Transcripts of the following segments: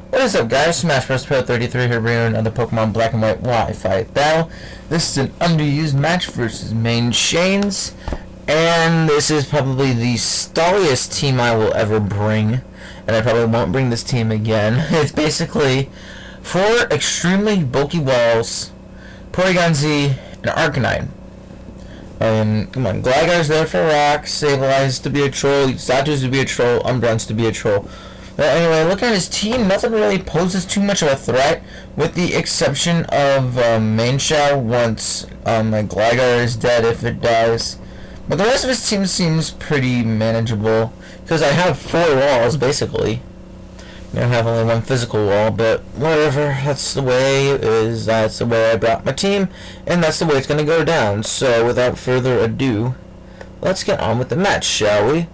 What is up, guys? Smash Bros. Pro 33 here, bringing another Pokemon Black and White Wi-Fi battle. This is an underused match versus Mienshanes, and this is probably the stalliest team I will ever bring, and I probably won't bring this team again. It's basically 4 extremely bulky walls, Porygon Z, and Arcanine. Come on, Gligga's there for rock, Sablei's to be a troll, Zatu's to be a troll, Umbreon's to be a troll. But anyway, looking at his team, nothing really poses too much of a threat, with the exception of Mienshanes once Gligga is dead, if it dies. But the rest of his team seems pretty manageable, because I have 4 walls, basically. I have only 1 physical wall, but whatever, that's the way it is, that's the way I brought my team, and that's the way it's going to go down. So, without further ado, let's get on with the match, shall we?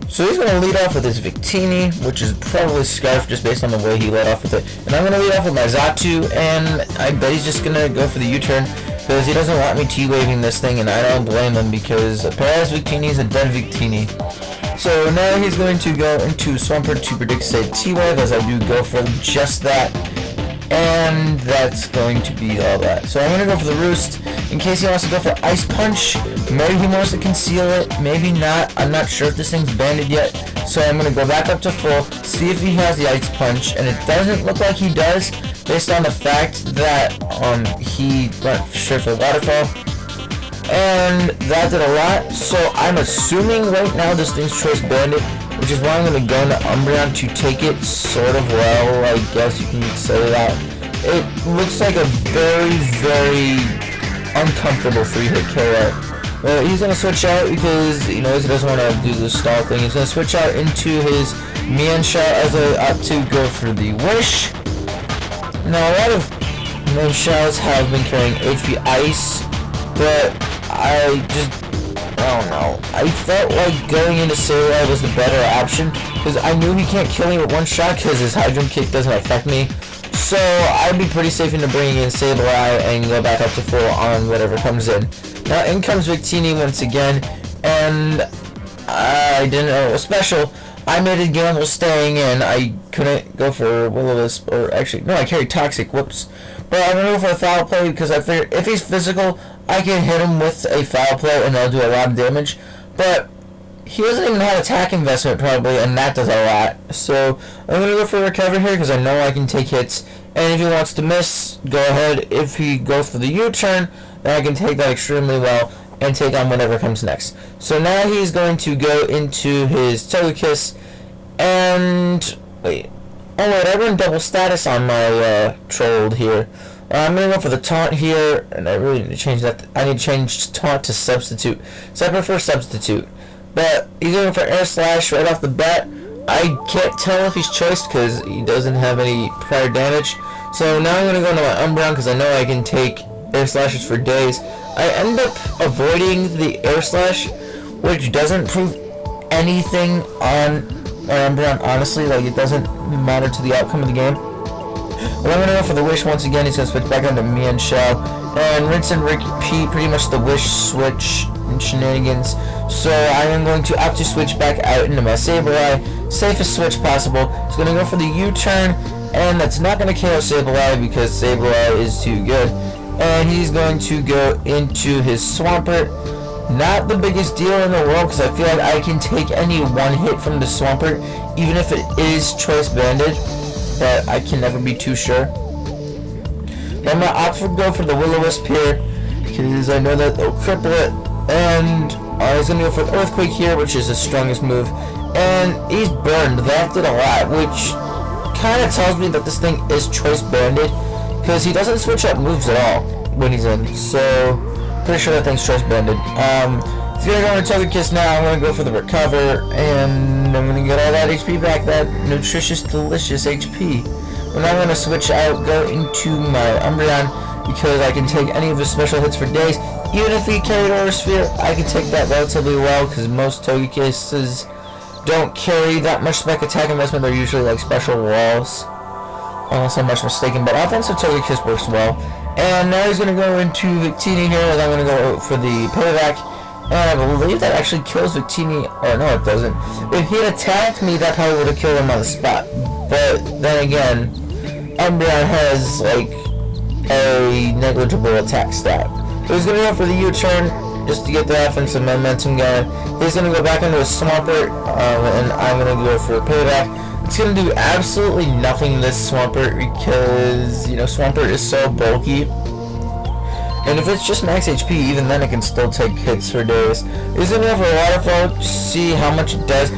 So he's going to lead off with his Victini, which is probably Scarf just based on the way he led off with it. And I'm going to lead off with my Zatu, and I bet he's just going to go for the U-turn, because he doesn't want me T-waving this thing, and I don't blame him, because Paradise Victini is a dead Victini. So now he's going to go into Swampert to predict said T-wave, as I do go for just that. And that's going to be all that. So I'm going to go for the Roost, in case he wants to go for Ice Punch. Maybe he wants to conceal it, maybe not. I'm not sure if this thing's banded yet. So I'm going to go back up to full, see if he has the Ice Punch, and it doesn't look like he does, based on the fact that he went straight for Waterfall. And that did a lot, so I'm assuming right now this thing's choice banded, which is why I'm going to go into Umbreon to take it sort of well, I guess you can say that. It looks like a very, very uncomfortable 3-hit KO. Well, he's going to switch out because he knows he doesn't want to do the stall thing. He's going to switch out into his Mienshanes as I opt to go for the Wish. Now, a lot of Mienshanes have been carrying HP Ice, but I don't know. I felt like going into Sableye was the better option, because I knew he can't kill me with 1 shot because his Hydro Kick doesn't affect me. So I'd be pretty safe into bringing in Sableye and go back up to full on whatever comes in. Now in comes Victini once again, and I didn't know it was special. I made a gamble staying in. I couldn't go for Will-O-Wisp, or actually, no, I carried Toxic, whoops. But I'm going to go for a Foul Play because I figured if he's physical, I can hit him with a Foul Play and that'll do a lot of damage. But he doesn't even have attack investment probably, and that does a lot. So I'm going to go for Recover here because I know I can take hits. And if he wants to miss, go ahead. If he goes for the U-turn, then I can take that extremely well and take on whatever comes next. So now he's going to go into his Togekiss and... wait. Oh wait, I run double status on my Trolled here. I'm going to go for the Taunt here, and I really need to change that. I need to change Taunt to Substitute. So I prefer Substitute. But he's going for Air Slash right off the bat. I can't tell if he's choiced because he doesn't have any prior damage. So now I'm going to go into my Umbreon because I know I can take Air Slashes for days. I end up avoiding the Air Slash, which doesn't prove anything on my Umbreon, honestly. Like, it doesn't matter to the outcome of the game. Well, I'm going to go for the Wish once again. He's going to switch back onto Mienshanes and rinse and repeat pretty much the Wish switch and shenanigans. So I am going to opt to switch back out into my Sableye. Safest switch possible. He's going to go for the U-turn, and that's not going to KO Sableye because Sableye is too good. And he's going to go into his Swampert. Not the biggest deal in the world because I feel like I can take any 1 hit from the Swampert, even if it is choice banded. But I can never be too sure. But I'm going to opt to go for the Will-O-Wisp here because I know that they'll cripple it. And I was going to go for the Earthquake here, which is the strongest move. And he's burned. That did a lot, which kind of tells me that this thing is choice banded because he doesn't switch up moves at all when he's in. So, pretty sure that thing's choice banded. He's going to go into Togekiss now. I'm going to go for the Recover, and I'm going to get all that HP back, that nutritious, delicious HP. But now I'm going to switch out, go into my Umbreon, because I can take any of his special hits for days. Even if he carried Aura Sphere, I can take that relatively well, because most Togekisses don't carry that much spec attack investment. They're usually like special walls, unless I'm much mistaken. But offensive Togekiss works well. And now he's going to go into Victini here, as I'm going to go for the Payback. And I believe that actually kills Victini. Or no, it doesn't. If he had attacked me, that probably would have killed him on the spot. But then again, Umbreon has like a negligible attack stat. So he's gonna go for the U-turn just to get the offensive momentum going. He's gonna go back into a Swampert, and I'm gonna go for a payback. It's gonna do absolutely nothing this Swampert because, you know, Swampert is so bulky. And if it's just max HP, even then it can still take hits for days. He's gonna go for a Waterfall, see how much it does.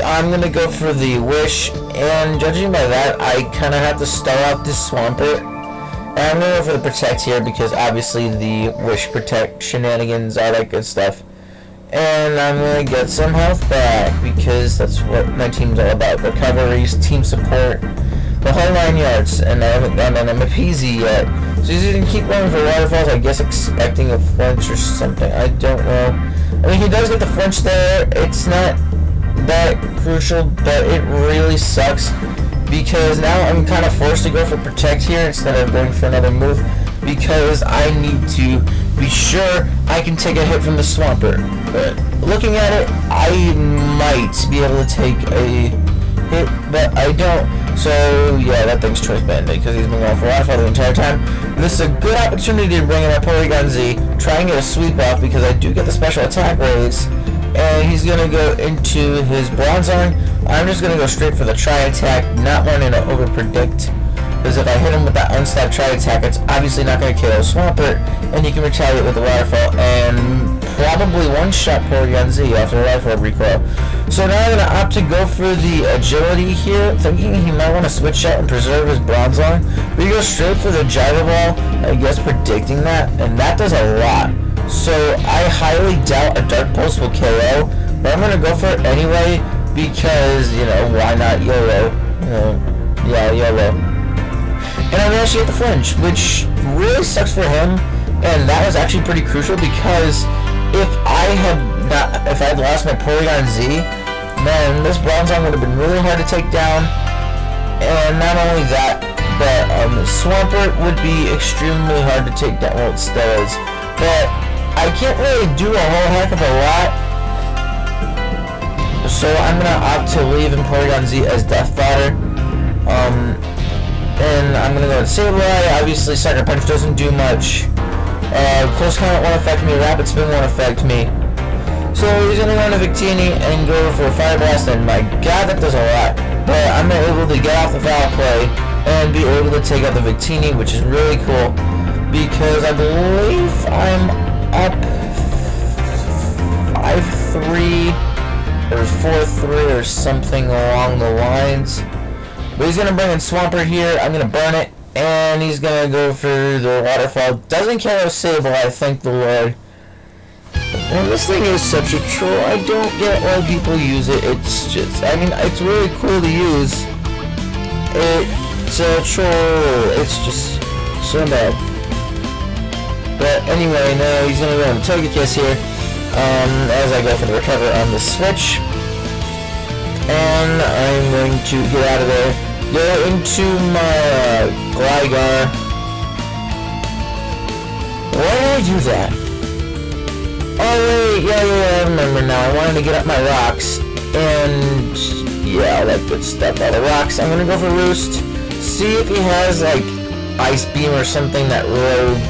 I'm gonna go for the Wish, and judging by that, I kinda have to start out this Swampert. And I'm gonna go for the Protect here because obviously the Wish Protect shenanigans, all that good stuff. And I'm gonna get some health back because that's what my team's all about. Recoveries, team support, the whole 9 yards. And I haven't done an MPZ yet. So he's gonna keep going for Waterfalls, I guess expecting a flinch or something. I don't know. I mean, he does get the flinch there. It's not that crucial, but it really sucks because now I'm kind of forced to go for Protect here instead of going for another move because I need to be sure I can take a hit from the Swampert. But looking at it, I might be able to take a hit, but I don't. So yeah, that thing's choice banded because he's been going for Waterfall the entire time. And this is a good opportunity to bring in my Porygon Z, try and get a sweep off because I do get the special attack raise. And he's gonna go into his Bronzong. I'm just gonna go straight for the Tri-Attack, not wanting to over-predict. Because if I hit him with that unstepped Tri-Attack, it's obviously not gonna KO Swampert, and he can retaliate with the Waterfall and probably one-shot Porygon Z after the Waterfall recoil. So now I'm gonna opt to go for the Agility here, thinking he might want to switch out and preserve his Bronzong. But he goes straight for the Gyro Ball, I guess predicting that, and that does a lot. So I highly doubt a Dark Pulse will KO, but I'm gonna go for it anyway because, you know, why not YOLO? Yeah, YOLO. And I managed to get the flinch, which really sucks for him, and that was actually pretty crucial because if I had lost my Porygon Z, then this Bronzong would have been really hard to take down. And not only that, but Swampert would be extremely hard to take down. Well, it still is, but I can't really do a whole heck of a lot. So I'm gonna opt to leave in Porygon Z as Death Fodder. And I'm gonna go with Sableye. Obviously, Sucker Punch doesn't do much. Close Combat won't affect me. Rapid Spin won't affect me. So he's gonna go into Victini and go for a Fire Blast, and my god, that does a lot. But I'm able to get off the foul play and be able to take out the Victini, which is really cool because I believe I'm up 5-3 or 4-3 or something along the lines. But he's gonna bring in Swampert here. I'm gonna burn it, and he's gonna go for the Waterfall. Doesn't KO Sableye, thank the Lord. And this thing is such a troll. I don't get why people use it. It's just, I mean, it's really cool to use. It's a troll. It's just so bad. But anyway, now he's gonna go on Togekiss here. As I go for the recover on the switch. And I'm going to get out of there. Go into my Gligga. Why did I do that? Oh wait, yeah, I remember now. I wanted to get up my rocks. And yeah, all that good stuff. All the rocks. I'm gonna go for Roost. See if he has like Ice Beam or something, that rogue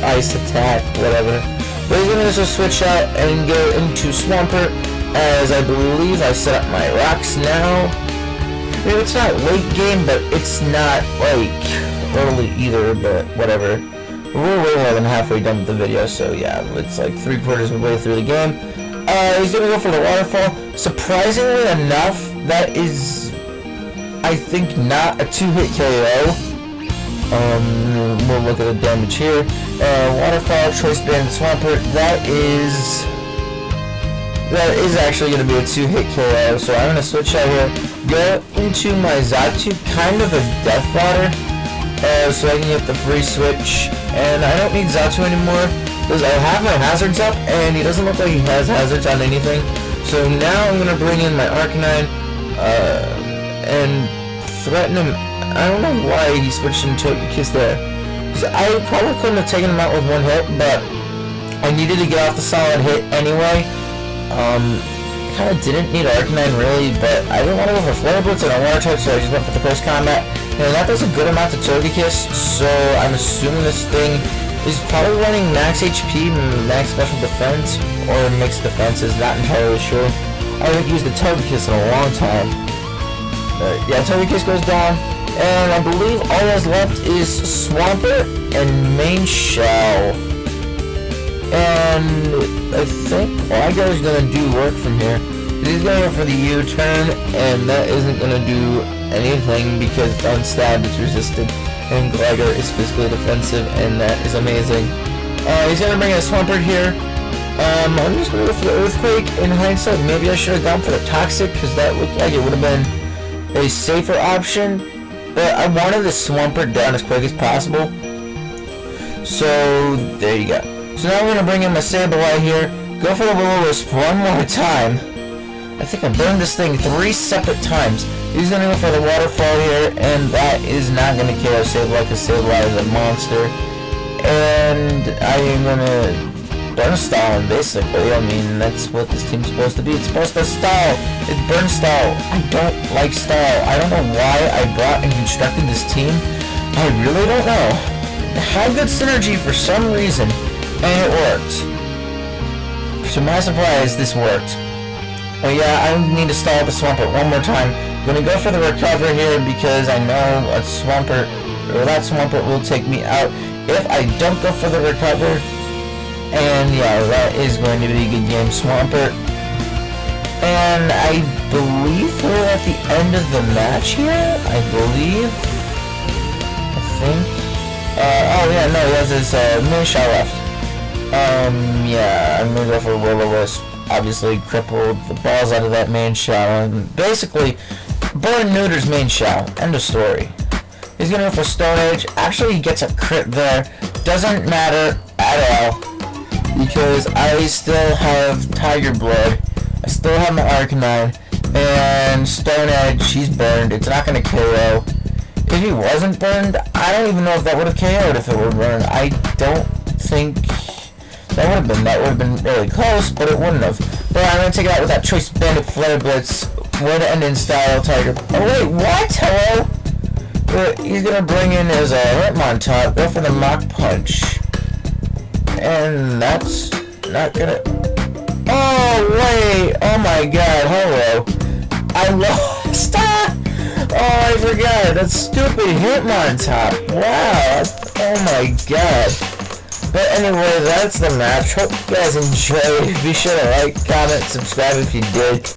Ice Attack, whatever. But he's gonna just switch out and go into Swampert, as I believe I set up my rocks now. I mean, it's not late game, but it's not like early either, but whatever. We're way more than halfway done with the video, so yeah, it's like 3/4 of the way through the game. He's gonna go for the Waterfall. Surprisingly enough, that is, I think, not a 2-hit KO. We'll look at the damage here. Waterfall, Choice Band, Swampert. That is actually going to be a 2-hit KO. So I'm going to switch out here. Go into my Xatu, kind of a Death Fodder, so I can get the free switch. And I don't need Xatu anymore because I have my hazards up, and he doesn't look like he has hazards on anything. So now I'm going to bring in my Arcanine and threaten him. I don't know why he switched into Togekiss there. I probably couldn't have taken him out with one hit, but I needed to get off the solid hit anyway. Kind of didn't need Arcanine really, but I didn't want to go for Flare Blitz and a Water type, so I just went for the Post Combat. And that does a good amount to Togekiss, so I'm assuming this thing is probably running max HP, max special defense, or mixed defenses, not entirely sure. I haven't used the Togekiss in a long time. But yeah, Togekiss goes down, and I believe all that's left is Swampert and Mienshanes. And I think Gligga is going to do work from here. He's going to go for the U-turn, and that isn't going to do anything because Unstab is resisted, and Gligga is physically defensive, and that is amazing. He's going to bring a Swampert here. I'm just going to go for the Earthquake. In hindsight, maybe I should have gone for the Toxic, because that looked like it would have been a safer option. But I wanted the Swampert down as quick as possible. So, there you go. So now we're going to bring in my Sableye here, go for the Will-O-Wisp one more time. I think I burned this thing 3 separate times. He's going to go for the Waterfall here, and that is not going to kill our Sableye, because Sableye is a monster. And I am going to burn stall him, basically. I mean, that's what this team's supposed to be. It's supposed to stall. It's burn stall. I don't like stall. I don't know why I brought and constructed this team. I really don't know. It had good synergy for some reason. And it worked. To my surprise, this worked. Oh yeah, I need to stall the Swampert one more time. I'm gonna go for the Recover here because I know a Swampert, or that Swampert will take me out if I don't go for the Recover. And yeah, that is going to be a good game, Swampert. And I believe we're at the end of the match here. I think. Oh yeah, no, he has his Mienshanes left. Yeah, I'm gonna go for Will-O-Wisp. Obviously crippled the balls out of that Mienshanes, and basically burn neuters Mienshanes. End of story. He's gonna go for Stone Edge. Actually, he gets a crit there. Doesn't matter at all because I still have Tiger Blood. I still have my Arcanine, and Stone Edge. He's burned. It's not gonna KO. If he wasn't burned, I don't even know if that would have KO'd if it were burned. I don't think. That would have been really close, but it wouldn't have. But I'm going to take it out with that Choice Bandit Flare Blitz. Would end in style, Tiger. Oh wait, what? Hello? But he's going to bring in his Hitmontop, go for the Mach Punch. And that's not going to... Oh wait, oh my god, hello. I lost. Oh, I forgot, that stupid Hitmontop. Wow, oh my god. But anyway, that's the match. Hope you guys enjoyed. Be sure to like, comment, subscribe if you did.